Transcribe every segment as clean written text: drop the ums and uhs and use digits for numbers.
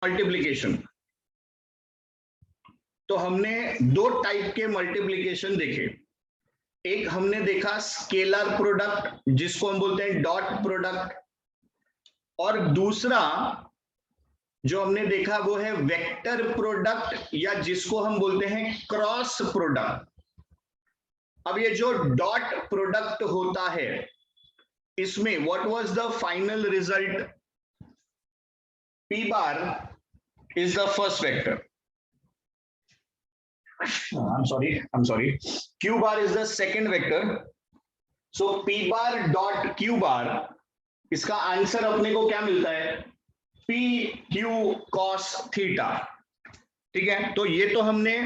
Multiplication. तो हमने दो टाइप के मल्टीप्लीकेशन देखे। एक हमने देखा स्केलर प्रोडक्ट जिसको हम बोलते हैं डॉट प्रोडक्ट, और दूसरा जो हमने देखा वो है वेक्टर प्रोडक्ट या जिसको हम बोलते हैं क्रॉस प्रोडक्ट। अब ये जो डॉट प्रोडक्ट होता है इसमें what was the final result? P bar is the first vector. I'm sorry. Q bar is the second vector. So P bar dot Q bar, इसका आंसर अपने को क्या मिलता है? P Q cos theta. ठीक है, तो ये तो हमने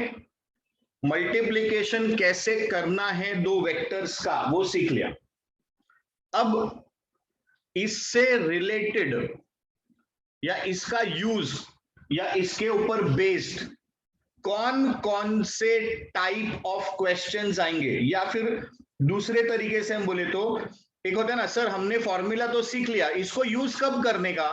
मल्टीप्लीकेशन कैसे करना है दो वेक्टर्स का वो सीख लिया। अब इससे रिलेटेड या इसका यूज या इसके ऊपर बेस्ड कौन कौन से टाइप ऑफ क्वेश्चंस आएंगे, या फिर दूसरे तरीके से हम बोले तो एक होता है ना सर हमने फॉर्मूला तो सीख लिया, इसको यूज कब करने का,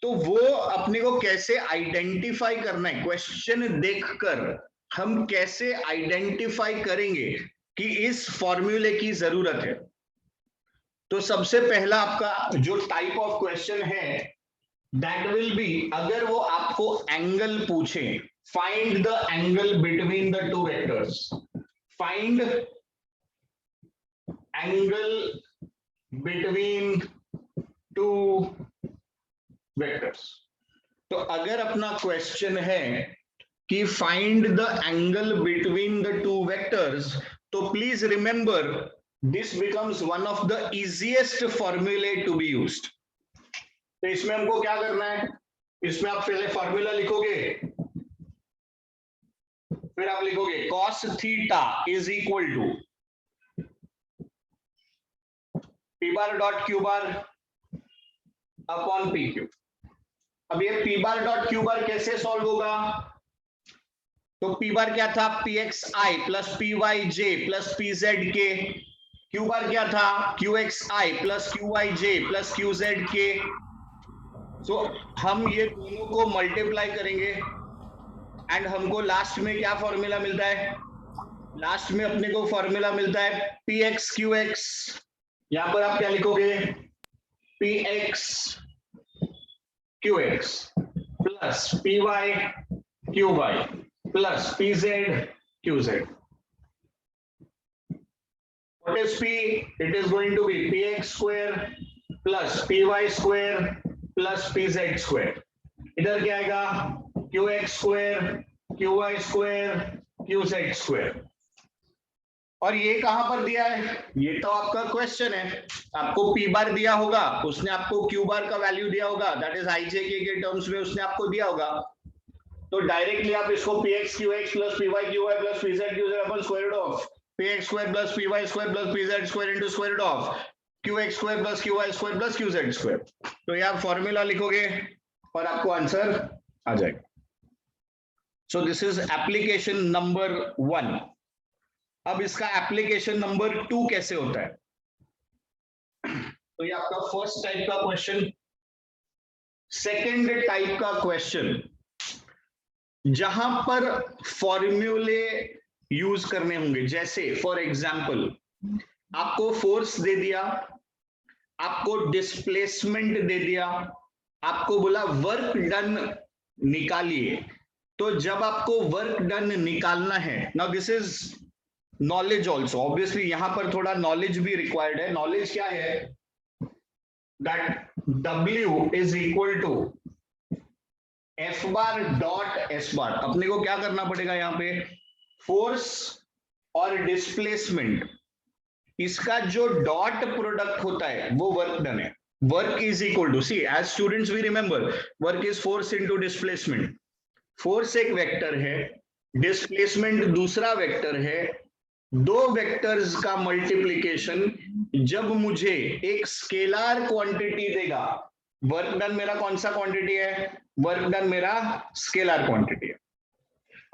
तो वो अपने को कैसे आइडेंटिफाई करना है, क्वेश्चन देखकर हम कैसे आइडेंटिफाई करेंगे कि इस फॉर्मूले की जरूरत है। तो सबसे पहला आपका जो टाइप ऑफ क्वेश्चन है दैट विल बी, अगर वो आपको एंगल पूछे, find the angle between the two vectors, find angle between two vectors. तो अगर अपना क्वेश्चन है कि find the angle between the two vectors, तो please remember this becomes one of the easiest फॉर्मूले टू बी यूज्ड। तो इसमें हमको क्या करना है, इसमें आप पहले फॉर्मूला लिखोगे, फिर आप लिखोगे cos theta is equal to P bar dot Q bar upon PQ। अब ये P bar dot Q bar कैसे सॉल्व होगा? तो P bar क्या था? PXI plus PYJ plus PZK। Q bar क्या था? QXI plus QYJ plus QZK। तो हम ये दोनों को मल्टीप्लाई करेंगे एंड हमको लास्ट में क्या फॉर्मूला मिलता है? लास्ट में अपने को फॉर्मूला मिलता है PX QX। यहां पर आप क्या लिखोगे? PX QX plus PY QY plus PZ QZ। What is P? It is going to be PX square plus PY square plus PZ square. इधर क्या आएगा? QX square QY square QZ square. और ये कहां पर दिया है? ये तो आपका क्वेश्चन है, आपको P बार दिया होगा, उसने आपको Q बार का वैल्यू दिया होगा, दैट इज IJK के टर्म्स में उसने आपको दिया होगा। तो डायरेक्टली आप इसको PX QX plus PY QY plus PZ QZ upon square root of PX square plus PY square plus PZ square into square root of QX square plus QY square plus QZ square. तो ये आप formula लिखोगे और आपको answer आ जाएगा। So this is application number 1। अब इसका application number 2 कैसे होता है? तो ये आपका फर्स्ट टाइप का क्वेश्चन। सेकेंड टाइप का क्वेश्चन जहां पर फॉर्मूले यूज करने होंगे, जैसे फॉर एग्जांपल आपको फोर्स दे दिया, आपको डिस्प्लेसमेंट दे दिया, आपको बोला वर्क डन निकालिए। तो जब आपको वर्क डन निकालना है, now this is knowledge also, obviously यहां पर थोड़ा नॉलेज भी रिक्वायर्ड है। नॉलेज क्या है? That W is equal to F bar dot S bar. अपने को क्या करना पड़ेगा यहाँ पे? फोर्स और डिस्प्लेसमेंट, इसका जो डॉट प्रोडक्ट होता है वो वर्क डन है। Work is equal to, see as students we remember, work is force into displacement. Force एक वेक्टर है, डिस्प्लेसमेंट दूसरा वेक्टर है। दो वेक्टर्स का मल्टीप्लिकेशन जब मुझे एक स्केलर क्वांटिटी देगा, वर्क डन मेरा कौन सा क्वांटिटी है? वर्क डन मेरा स्केलर क्वांटिटी है।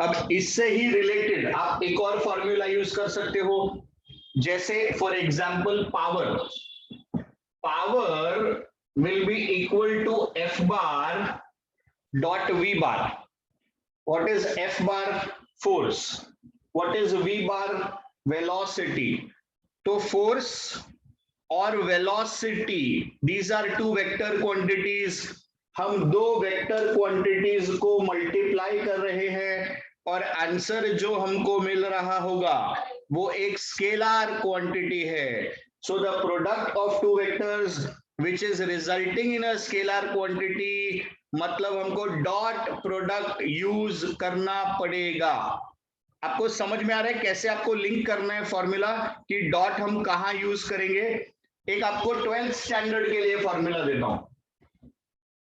अब इससे ही रिलेटेड आप एक और फॉर्मूला यूज कर सकते हो, जैसे for example power will be equal to F bar dot V bar. What is F bar? Force. What is V bar? Velocity. तो force और velocity, these are two vector quantities. हम दो vector quantities को multiply कर रहे हैं और answer जो हमको मिल रहा होगा वो एक स्केलर क्वांटिटी है. So the product of two vectors which is resulting in a scalar quantity, मतलब हमको डॉट प्रोडक्ट यूज करना पड़ेगा. आपको समझ में आ रहा है कैसे आपको लिंक करना है फॉर्मूला कि डॉट हम कहां यूज करेंगे? एक आपको 12th स्टैंडर्ड के लिए फॉर्मूला देता हूं,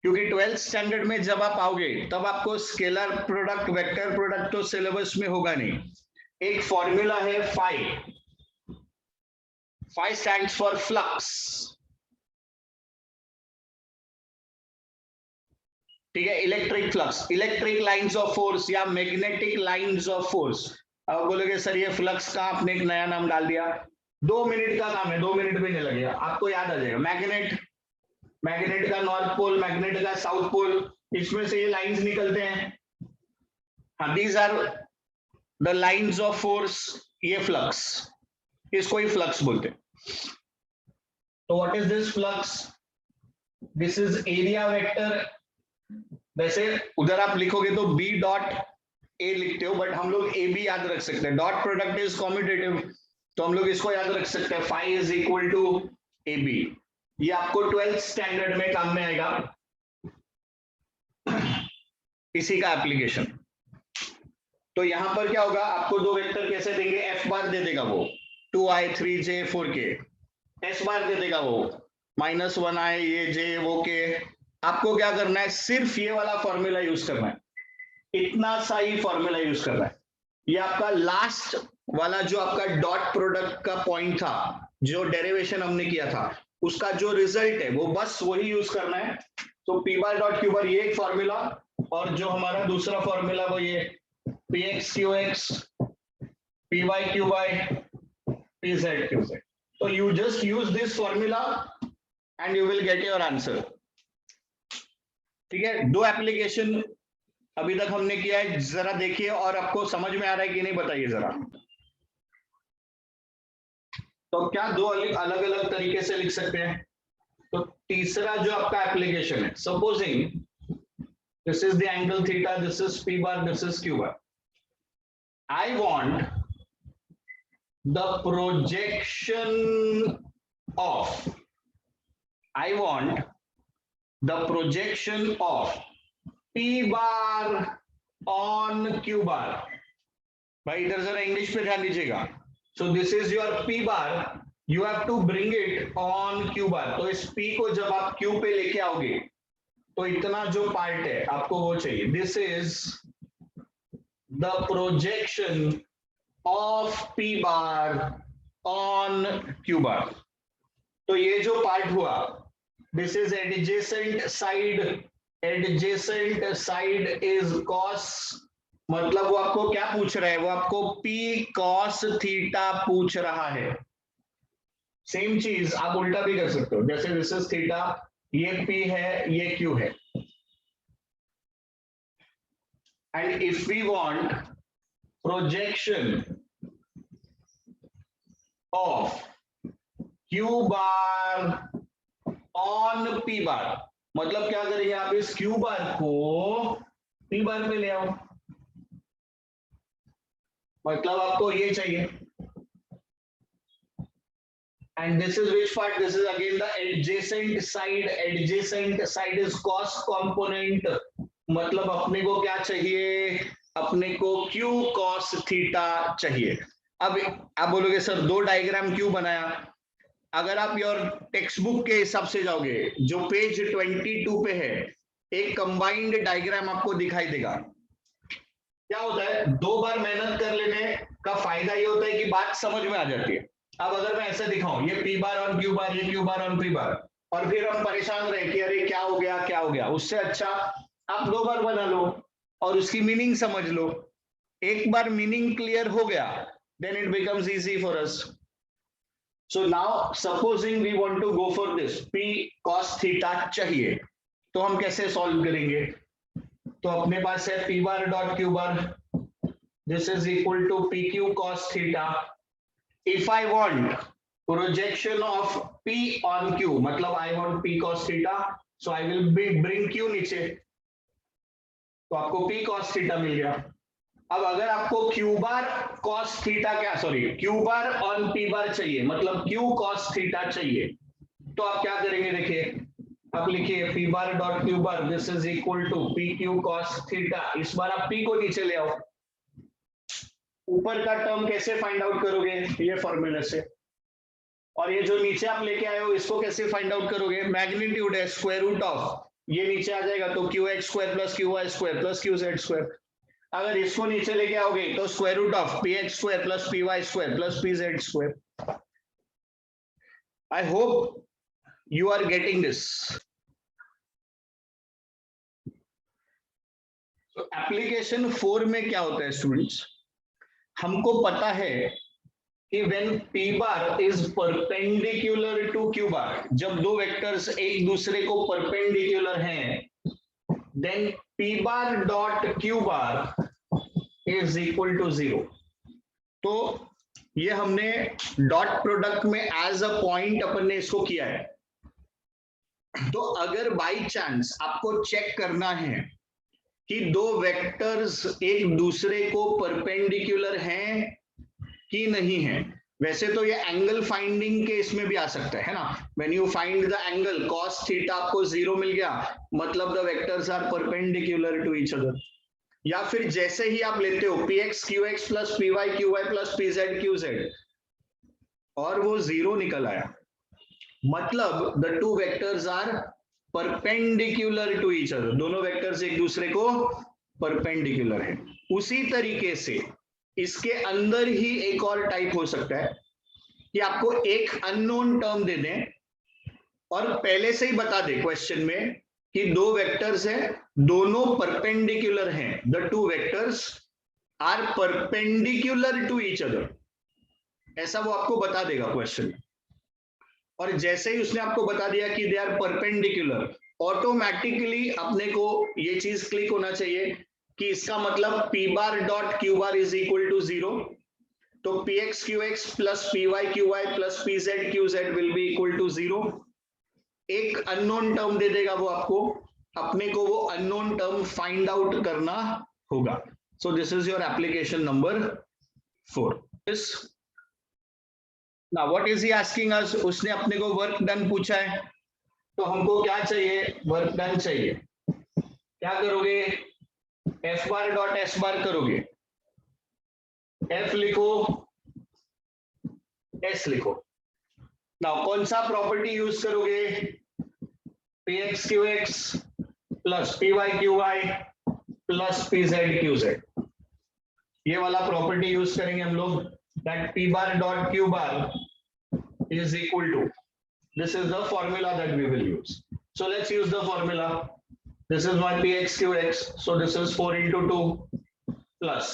क्योंकि 12th स्टैंडर्ड में जब आप आओगे तब आपको स्केलर प्रोडक्ट वेक्टर प्रोडक्ट तो सिलेबस में होगा नहीं. एक फॉर्मूला है phi. Phi stands for flux. ठीक है, electric flux, electric lines of force या मैग्नेटिक लाइंस ऑफ फोर्स. अब बोलोगे सर ये फ्लक्स का आपने एक नया नाम डाल दिया. 2 मिनट का काम है, 2 मिनट भी नहीं लगेगा, आपको याद आ जाएगा. मैग्नेट, मैग्नेट का नॉर्थ पोल, मैग्नेट का साउथ पोल, इसमें से ये लाइंस निकलते हैं. हाँ, these are the lines of force. ये फ्लक्स, इसको ही फ्लक्स बोलते हैं. तो what is this flux? This is area vector. वैसे उधर आप लिखोगे तो बी डॉट ए लिखते हो, बट हम लोग ए बी याद रख सकते हैं. डॉट प्रोडक्ट इज कॉम्यूटेटिव, तो हम लोग इसको याद रख सकते हैं. Phi is equal to A B. ये आपको 12th स्टैंडर्ड में काम में आएगा, इसी का एप्लीकेशन. तो यहां पर क्या होगा, आपको दो वेक्टर कैसे देंगे? एफ बार दे देगा वो 2i 3j 4k. S bar दे देगा वो -1i ये j वो k. आपको क्या करना है? सिर्फ ये वाला फॉर्मूला यूज करना है, इतना सा ही फॉर्मूला यूज करना है. ये आपका लास्ट वाला जो आपका डॉट प्रोडक्ट का पॉइंट था, जो डेरिवेशन हमने किया था, उसका जो रिजल्ट है वो बस वही यूज करना है. तो पी बार डॉट क्यू बार ये एक फॉर्मूला, और जो हमारा दूसरा फॉर्मूला वो ये P X Q X, P Y Q Y, P Z Q Z. तो you just use this formula and you will get your answer. ठीक है, दो एप्लीकेशन अभी तक हमने किया है, जरा देखिए और आपको समझ में आ रहा है कि नहीं बताइए जरा. तो क्या दो अलग अलग तरीके से लिख सकते हैं? तो तीसरा जो आपका एप्लीकेशन है, supposing this is the angle theta, this is P bar, this is Q bar. I want the projection of, I want the projection of P bar on Q bar. भाई इधर जरा इंग्लिश पे ध्यान दीजिएगा. So this is your P bar. You have to bring it on Q bar. तो इस P को जब आप Q पे लेके आओगे तो इतना जो पार्ट है आपको वो चाहिए. This is the projection of P bar on Q bar. तो ये जो पार्ट हुआ, this is adjacent side. Adjacent side is cos. मतलब वो आपको क्या पूछ रहा है? वो आपको P cos थीटा पूछ रहा है. सेम चीज आप उल्टा भी कर सकते हो, जैसे दिस इज थीटा, ये P है, ये Q है. And if we want projection of Q bar on P bar, मतलब क्या करेंगे आप? इस Q बार को P बार पे ले आओ. मतलब आपको ये चाहिए. And this is which part? This is again the adjacent side. Adjacent side is cos component. मतलब अपने को क्या चाहिए? अपने को Q cos थीटा चाहिए. अब आप बोलोगे सर दो डायग्राम क्यों बनाया? अगर आप योर टेक्स्ट बुक के हिसाब से जाओगे, जो पेज 22 पे है, एक कंबाइंड डायग्राम आपको दिखाई देगा. क्या होता है? दो बार मेहनत कर लेने का फायदा ये होता है कि बात समझ में आ जाती है. अब अगर मैं ऐसे दिखाऊं, ये P बार ऑन Q बार, ये Q बार ऑन P बार, और फिर हम परेशान रहे कि अरे क्या हो गया क्या हो गया, उससे अच्छा आप दो बार बना लो और उसकी मीनिंग समझ लो. एक बार मीनिंग क्लियर हो गया, then it becomes easy for us. So now supposing we want to go for this P cos theta चाहिए, तो हम कैसे सॉल्व करेंगे? तो अपने पास है P bar dot Q bar, this is equal to P Q cos theta. If I want projection of P on Q, मतलब आई वांट P cos थीटा, so I will bring Q नीचे, तो आपको P cos थीटा मिल गया. अब अगर आपको Q bar cos theta Q bar on P बार चाहिए, मतलब Q cos थीटा चाहिए, तो आप क्या करेंगे? देखिए, आप लिखिए P bar dot Q bar, this is equal to P Q cos theta. इस बार आप P को नीचे ले आओ. ऊपर का टर्म कैसे फाइंड आउट करोगे? ये फॉर्मूले से. और ये जो नीचे आप लेके आए हो इसको कैसे फाइंड आउट करोगे? मैग्नीट्यूड है स्क्वायर रूट ऑफ, ये नीचे आ जाएगा तो Q X square plus Q Y square plus Q Z square. अगर इसको नीचे लेके आओगे तो square root of P X square plus P Y square plus P Z square. I hope you are getting this. तो application 4 में क्या होता है स्टूडेंट्स? हमको पता है कि when P bar is perpendicular to Q bar, जब दो वेक्टर्स एक दूसरे को परपेंडिकुलर हैं, then P bar dot Q bar is equal to 0. तो ये हमने डॉट प्रोडक्ट में एज अ पॉइंट अपन ने इसको किया है. तो अगर बाई चांस आपको चेक करना है कि दो वेक्टर्स एक दूसरे को परपेंडिकुलर हैं कि नहीं है, वैसे तो ये एंगल फाइंडिंग के इसमें भी आ सकता है ना. When you find the angle cos theta, आपको 0 मिल गया, मतलब the vectors are perpendicular to each other. या फिर जैसे ही आप लेते हो px qx plus py qy plus pz qz और वो 0 निकल आया, मतलब the two vectors are perpendicular to each other. दोनों वेक्टर्स एक दूसरे को परपेंडिकुलर है. उसी तरीके से इसके अंदर ही एक और टाइप हो सकता है कि आपको एक अननोन टर्म दे दें और पहले से ही बता दे क्वेश्चन में कि दो वेक्टर्स हैं, दोनों परपेंडिकुलर हैं, the two vectors are perpendicular to each other, ऐसा वो आपको बता देगा क्वेश्चन में. और जैसे ही उसने आपको बता दिया कि दे आर परपेंडिकुलर, ऑटोमेटिकली अपने को ये चीज क्लिक होना चाहिए कि इसका मतलब P bar dot Q bar is equal to 0. तो Px Qx plus Py Qy plus Pz Qz will be equal to 0. एक अननोन टर्म दे देगा वो आपको, अपने को वो अननोन टर्म फाइंड आउट करना होगा. So this is your application number 4. Now what is he asking us? उसने अपने को वर्क डन पूछा है, तो हमको क्या चाहिए? वर्क डन चाहिए. क्या करोगे? F bar dot S bar करोगे. एफ लिखो, एस लिखो. नाउ कौन सा प्रॉपर्टी यूज करोगे? P X Q X plus P Y Q Y plus P Z Q Z, ये वाला प्रॉपर्टी यूज करेंगे हम लोग. That P bar dot Q bar is equal to, this is the formula that we will use. So let's use the formula. This is my px qx, so this is 4 into 2 plus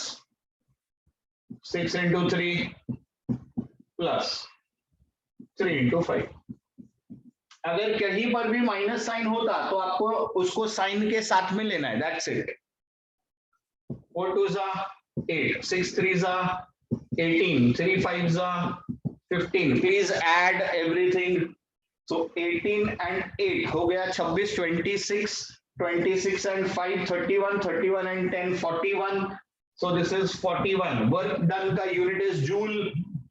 6 into 3 plus 3 into 5. अगर कहीं पर भी minus sign होता तो आपको उसको sign के साथ में लेना है. That's it. 4 2 जा 8, 6 3 जा 18, 3 5 जा 15. Please add everything. So 18 and 8 हो गया 26, 26. 26 and 5 31, 31 and 10 41. So this is 41. Work done का unit is joule.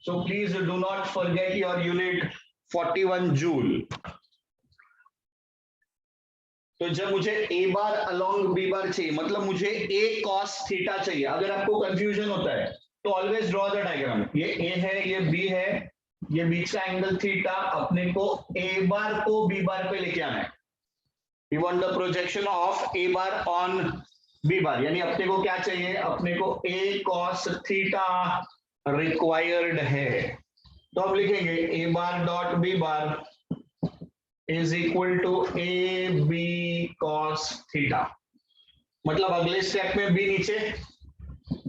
So please do not forget your unit, 41 joule. तो जब मुझे a बार along b बार चाहिए, मतलब मुझे a cos थीटा चाहिए. अगर आपको कंफ्यूजन होता है तो ऑलवेज ड्रॉ द डायग्राम. ये a है, ये b है, ये बीच का एंगल थीटा, अपने को a बार को b बार पे लेके आना है. We want the projection of a bar on b bar, यानी अपने को क्या चाहिए? अपने को a cos थीटा रिक्वायर्ड है. तो अब लिखेंगे a bar dot b bar is equal to a b cos theta. मतलब अगले स्टेप में b नीचे,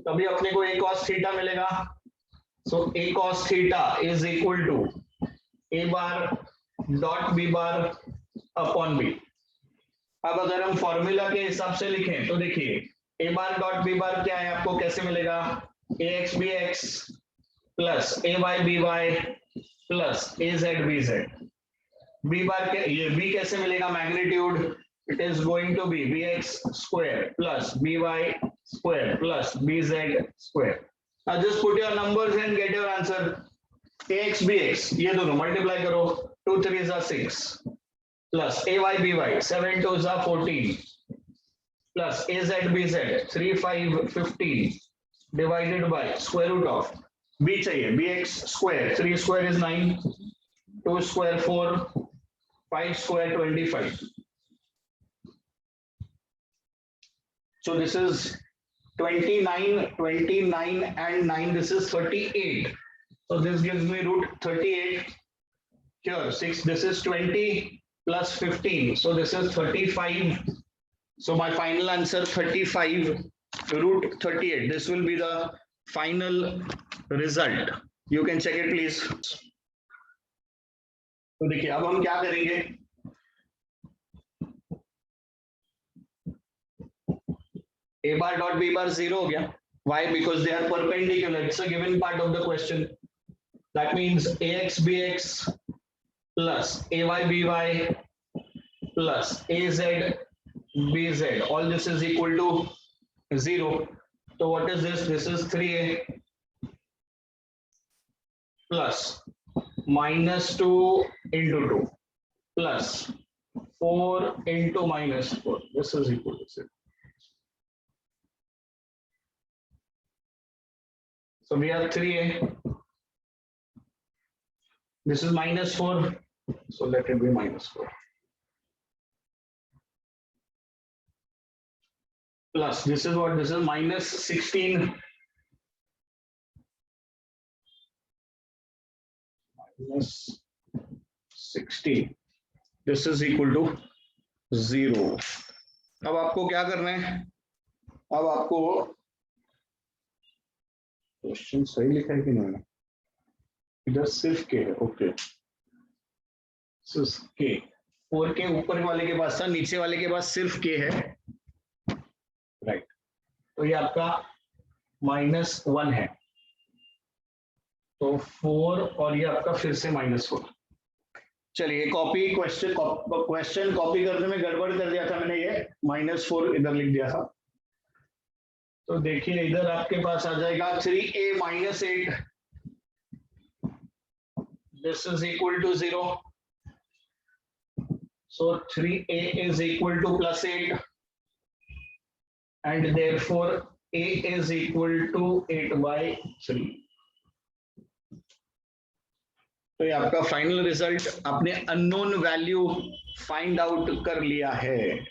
तभी अपने को a cos थीटा मिलेगा. So a cos theta is equal to a bar dot b bar upon b. अब अगर हम फॉर्मूला के हिसाब से लिखें तो देखिए ए बार डॉट बी बार क्या है, आपको कैसे मिलेगा, A X B X plus A Y B Y plus A Z B Z. B bar के ये बी कैसे मिलेगा, magnitude, it is going to be B X square plus B Y square plus B Z square. Now just put your numbers and get your answer. ax bx ये दोनों multiply करो, 2 3s are 6 plus ay by 7 2s are 14 plus az bz 3 5 15 divided by square root of b चाहिए bx square, 3 square is 9, 2 square 4, 5 square 25. So this is 29 and 9, this is 38. So this gives me root 38. Here 6, this is 20 plus 15. So this is 35. So my final answer 35 root 38. This will be the final result. You can check it please. तो देखिए अब हम क्या करेंगे, a bar dot b bar 0 हो गया. Why? Because they are perpendicular. It's a given part of the question. That means ax bx plus ay by plus az bz. All this is equal to 0. So what is this? This is 3a plus minus 2 into 2 plus 4 into minus 4. This is equal to 0. So we have 3a. This is minus 4. So let it be minus 4. Plus this is what? This is minus 16. Minus 16. This is equal to 0. अब आपको क्या करना है? अब आपको question सही लिखा है कि नहीं, इधर सिर्फ के है, ओके, सिर्फ के, 4 के ऊपर वाले के पास था, नीचे वाले के पास सिर्फ के है, राइट. तो ये आपका -1 है, तो 4 और ये आपका फिर से -4. चलिए कॉपी क्वेश्चन कॉपी करने में गड़बड़ कर दिया था मैंने, ये -4 इधर लिख दिया था. तो देखिए इधर आपके पास आ जाएगा 3a minus 8. This is equal to 0. So 3a is equal to plus 8. And therefore a is equal to 8 by 3. तो ये आपका फाइनल रिजल्ट, आपने अननोन वैल्यू फाइंड आउट कर लिया है.